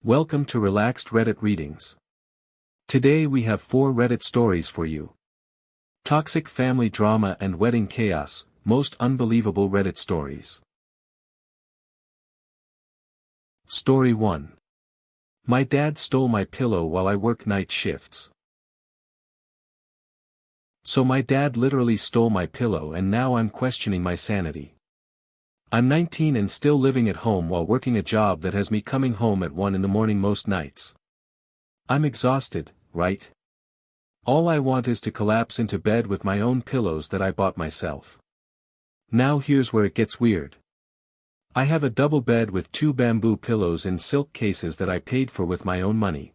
Welcome to Relaxed Reddit Readings. Today we have 4 Reddit stories for you. Toxic family drama and wedding chaos, most unbelievable Reddit stories. Story 1. My dad stole my pillow while I work night shifts. So my dad literally stole my pillow and now I'm questioning my sanity. I'm 19 and still living at home while working a job that has me coming home at 1 in the morning most nights. I'm exhausted, right? All I want is to collapse into bed with my own pillows that I bought myself. Now here's where it gets weird. I have a double bed with 2 bamboo pillows in silk cases that I paid for with my own money.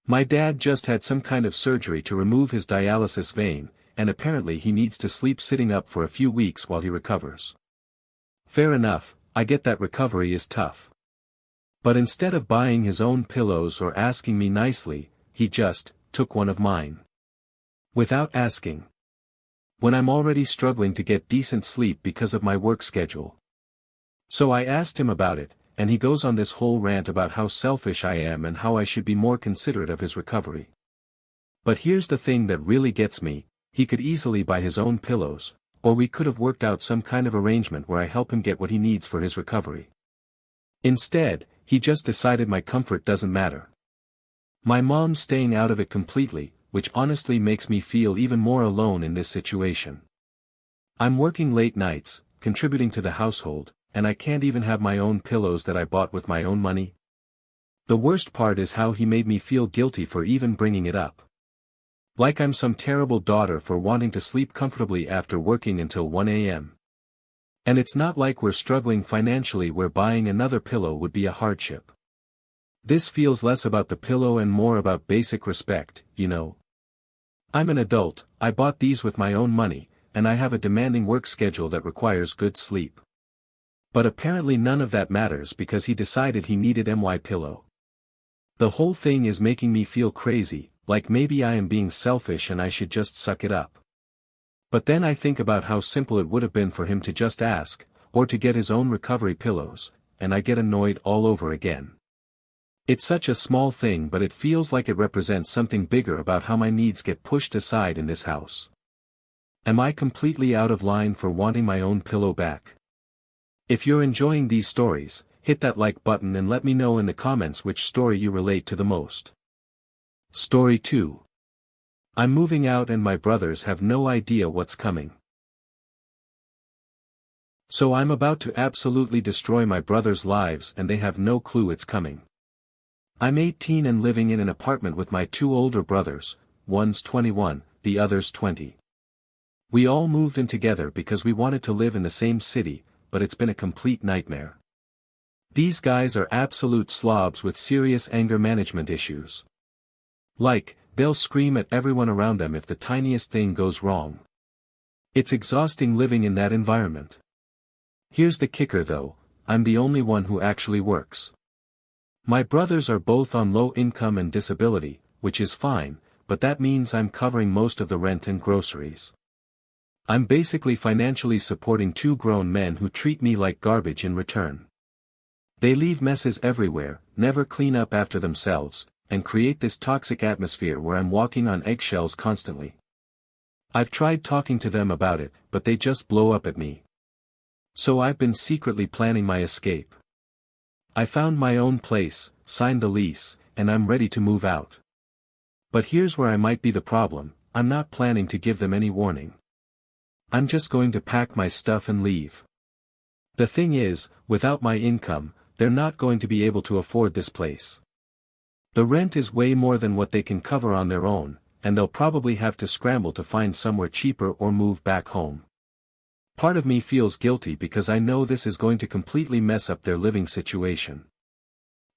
My dad just had some kind of surgery to remove his dialysis vein, and apparently he needs to sleep sitting up for a few weeks while he recovers. Fair enough, I get that recovery is tough. But instead of buying his own pillows or asking me nicely, he just took one of mine. Without asking. When I'm already struggling to get decent sleep because of my work schedule. So I asked him about it, and he goes on this whole rant about how selfish I am and how I should be more considerate of his recovery. But here's the thing that really gets me, he could easily buy his own pillows. Or we could have worked out some kind of arrangement where I help him get what he needs for his recovery. Instead, he just decided my comfort doesn't matter. My mom's staying out of it completely, which honestly makes me feel even more alone in this situation. I'm working late nights, contributing to the household, and I can't even have my own pillows that I bought with my own money. The worst part is how he made me feel guilty for even bringing it up. Like I'm some terrible daughter for wanting to sleep comfortably after working until 1 a.m. And it's not like we're struggling financially where buying another pillow would be a hardship. This feels less about the pillow and more about basic respect, you know. I'm an adult, I bought these with my own money, and I have a demanding work schedule that requires good sleep. But apparently none of that matters because he decided he needed my pillow. The whole thing is making me feel crazy. Like maybe I am being selfish and I should just suck it up. But then I think about how simple it would have been for him to just ask, or to get his own recovery pillows, and I get annoyed all over again. It's such a small thing but it feels like it represents something bigger about how my needs get pushed aside in this house. Am I completely out of line for wanting my own pillow back? If you're enjoying these stories, hit that like button and let me know in the comments which story you relate to the most. Story 2. I'm moving out and my brothers have no idea what's coming. So I'm about to absolutely destroy my brothers' lives and they have no clue it's coming. I'm 18 and living in an apartment with my 2 older brothers, one's 21, the other's 20. We all moved in together because we wanted to live in the same city, but it's been a complete nightmare. These guys are absolute slobs with serious anger management issues. Like, they'll scream at everyone around them if the tiniest thing goes wrong. It's exhausting living in that environment. Here's the kicker though, I'm the only one who actually works. My brothers are both on low income and disability, which is fine, but that means I'm covering most of the rent and groceries. I'm basically financially supporting 2 grown men who treat me like garbage in return. They leave messes everywhere, never clean up after themselves, and create this toxic atmosphere where I'm walking on eggshells constantly. I've tried talking to them about it, but they just blow up at me. So I've been secretly planning my escape. I found my own place, signed the lease, and I'm ready to move out. But here's where I might be the problem, I'm not planning to give them any warning. I'm just going to pack my stuff and leave. The thing is, without my income, they're not going to be able to afford this place. The rent is way more than what they can cover on their own, and they'll probably have to scramble to find somewhere cheaper or move back home. Part of me feels guilty because I know this is going to completely mess up their living situation.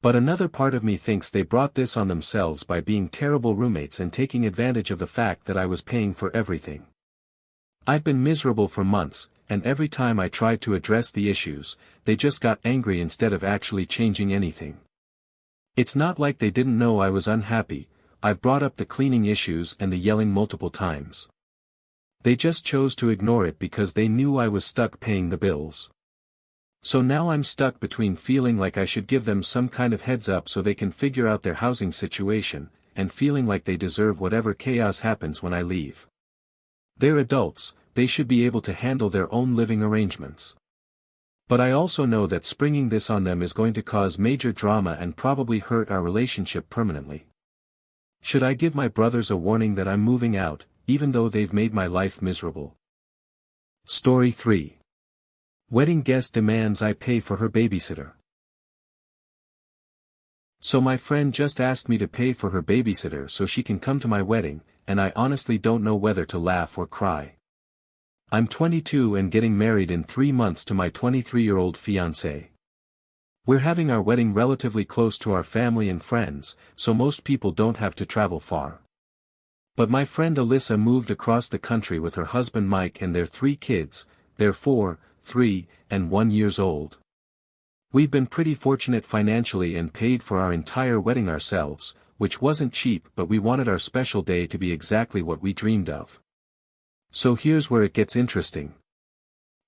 But another part of me thinks they brought this on themselves by being terrible roommates and taking advantage of the fact that I was paying for everything. I've been miserable for months, and every time I tried to address the issues, they just got angry instead of actually changing anything. It's not like they didn't know I was unhappy, I've brought up the cleaning issues and the yelling multiple times. They just chose to ignore it because they knew I was stuck paying the bills. So now I'm stuck between feeling like I should give them some kind of heads up so they can figure out their housing situation, and feeling like they deserve whatever chaos happens when I leave. They're adults, they should be able to handle their own living arrangements. But I also know that springing this on them is going to cause major drama and probably hurt our relationship permanently. Should I give my brothers a warning that I'm moving out, even though they've made my life miserable? Story 3. Wedding guest demands I pay for her babysitter. So my friend just asked me to pay for her babysitter so she can come to my wedding, and I honestly don't know whether to laugh or cry. I'm 22 and getting married in 3 months to my 23-year-old fiancé. We're having our wedding relatively close to our family and friends, so most people don't have to travel far. But my friend Alyssa moved across the country with her husband Mike and their 3 kids. They're 4, 3, and 1 years old. We've been pretty fortunate financially and paid for our entire wedding ourselves, which wasn't cheap, but we wanted our special day to be exactly what we dreamed of. So here's where it gets interesting.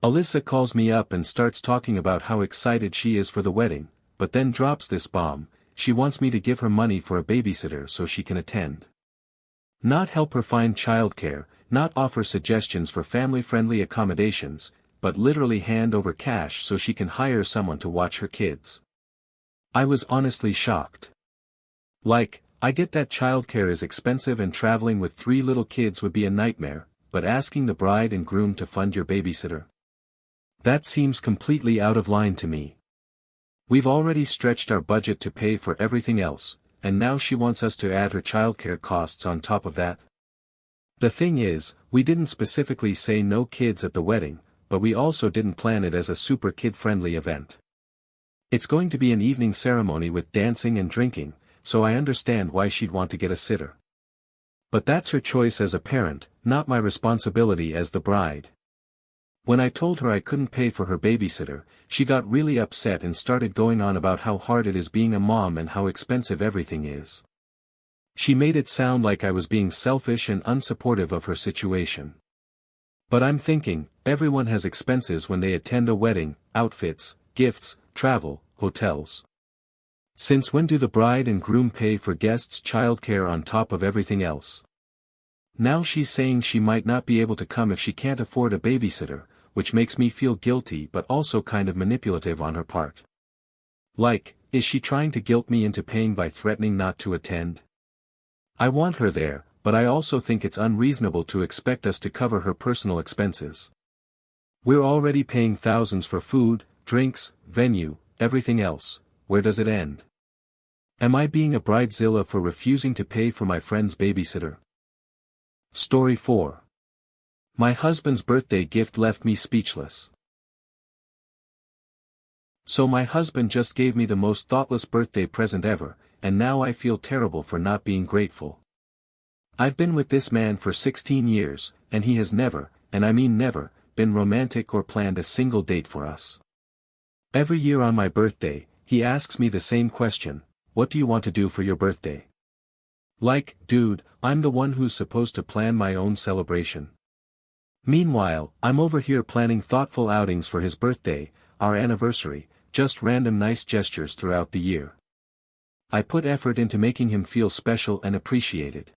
Alyssa calls me up and starts talking about how excited she is for the wedding, but then drops this bomb: she wants me to give her money for a babysitter so she can attend. Not help her find childcare, not offer suggestions for family-friendly accommodations, but literally hand over cash so she can hire someone to watch her kids. I was honestly shocked. Like, I get that childcare is expensive and traveling with 3 little kids would be a nightmare, but asking the bride and groom to fund your babysitter? That seems completely out of line to me. We've already stretched our budget to pay for everything else, and now she wants us to add her childcare costs on top of that. The thing is, we didn't specifically say no kids at the wedding, but we also didn't plan it as a super kid-friendly event. It's going to be an evening ceremony with dancing and drinking, so I understand why she'd want to get a sitter. But that's her choice as a parent, not my responsibility as the bride. When I told her I couldn't pay for her babysitter, she got really upset and started going on about how hard it is being a mom and how expensive everything is. She made it sound like I was being selfish and unsupportive of her situation. But I'm thinking, everyone has expenses when they attend a wedding: outfits, gifts, travel, hotels. Since when do the bride and groom pay for guests' childcare on top of everything else? Now she's saying she might not be able to come if she can't afford a babysitter, which makes me feel guilty but also kind of manipulative on her part. Like, is she trying to guilt me into paying by threatening not to attend? I want her there, but I also think it's unreasonable to expect us to cover her personal expenses. We're already paying thousands for food, drinks, venue, everything else. Where does it end? Am I being a bridezilla for refusing to pay for my friend's babysitter? Story 4. My husband's birthday gift left me speechless. So my husband just gave me the most thoughtless birthday present ever, and now I feel terrible for not being grateful. I've been with this man for 16 years, and he has never, and I mean never, been romantic or planned a single date for us. Every year on my birthday, he asks me the same question: what do you want to do for your birthday? Like, dude, I'm the one who's supposed to plan my own celebration. Meanwhile, I'm over here planning thoughtful outings for his birthday, our anniversary, just random nice gestures throughout the year. I put effort into making him feel special and appreciated.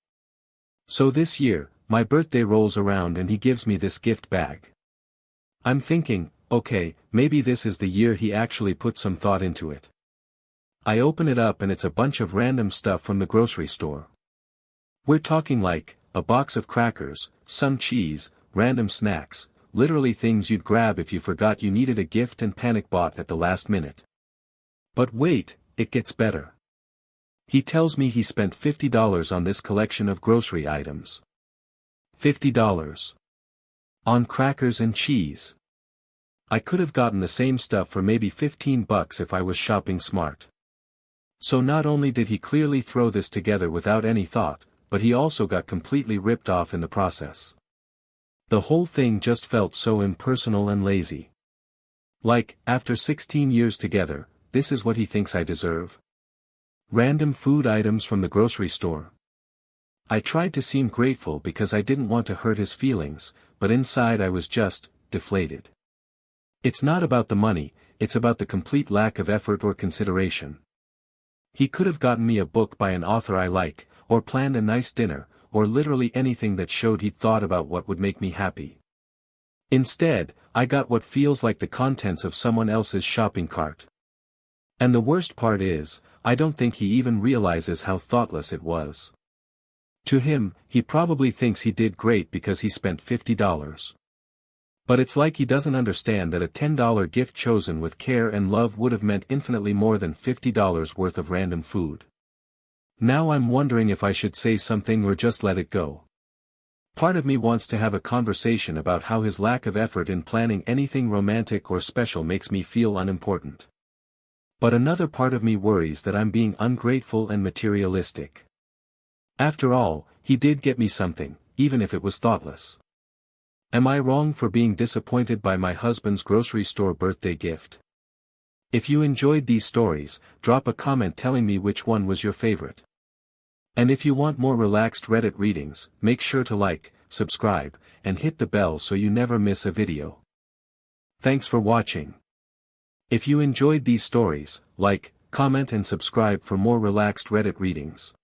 So this year, my birthday rolls around and he gives me this gift bag. I'm thinking, okay, maybe this is the year he actually put some thought into it. I open it up and it's a bunch of random stuff from the grocery store. We're talking like, a box of crackers, some cheese, random snacks, literally things you'd grab if you forgot you needed a gift and panic bought at the last minute. But wait, it gets better. He tells me he spent $50 on this collection of grocery items. $50. On crackers and cheese. I could have gotten the same stuff for maybe $15 if I was shopping smart. So not only did he clearly throw this together without any thought, but he also got completely ripped off in the process. The whole thing just felt so impersonal and lazy. Like, after 16 years together, this is what he thinks I deserve? Random food items from the grocery store. I tried to seem grateful because I didn't want to hurt his feelings, but inside I was just deflated. It's not about the money, it's about the complete lack of effort or consideration. He could have gotten me a book by an author I like, or planned a nice dinner, or literally anything that showed he'd thought about what would make me happy. Instead, I got what feels like the contents of someone else's shopping cart. And the worst part is, I don't think he even realizes how thoughtless it was. To him, he probably thinks he did great because he spent $50. But it's like he doesn't understand that a $10 gift chosen with care and love would have meant infinitely more than $50 worth of random food. Now I'm wondering if I should say something or just let it go. Part of me wants to have a conversation about how his lack of effort in planning anything romantic or special makes me feel unimportant. But another part of me worries that I'm being ungrateful and materialistic. After all, he did get me something, even if it was thoughtless. Am I wrong for being disappointed by my husband's grocery store birthday gift? If you enjoyed these stories, drop a comment telling me which one was your favorite. And if you want more relaxed Reddit readings, make sure to like, subscribe, and hit the bell so you never miss a video. Thanks for watching. If you enjoyed these stories, like, comment and subscribe for more relaxed Reddit readings.